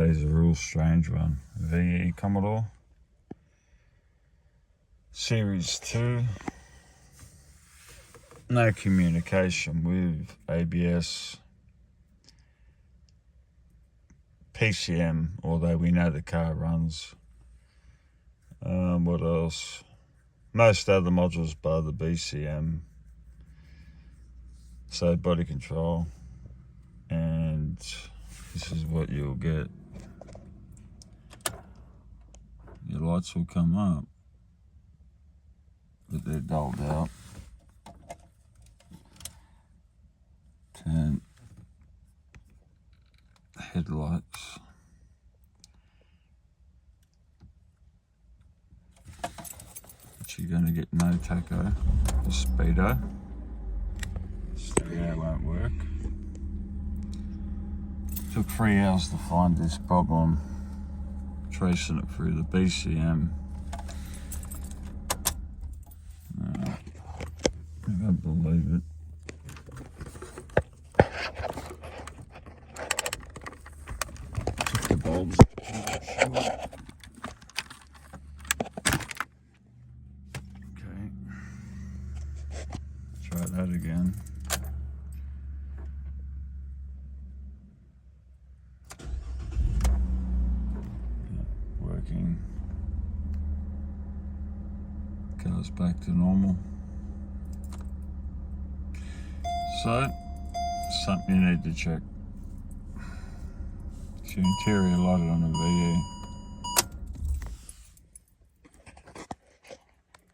Today's a real strange one. VE Commodore. Series 2. No communication with ABS. PCM, although we know the car runs. What else? Most other modules bar the BCM. So body control. And this is what you'll get. Your lights will come up, but they're dulled out. Turn headlights. But you're going to get no tacho or speedo. Stereo won't work. Took 3 hours to find this problem, tracing it through the BCM. I can't believe it. Took the bulbs. Okay. Try that again. Working. Car's back to normal. So, something you need to check. It's your interior lighted on the VE.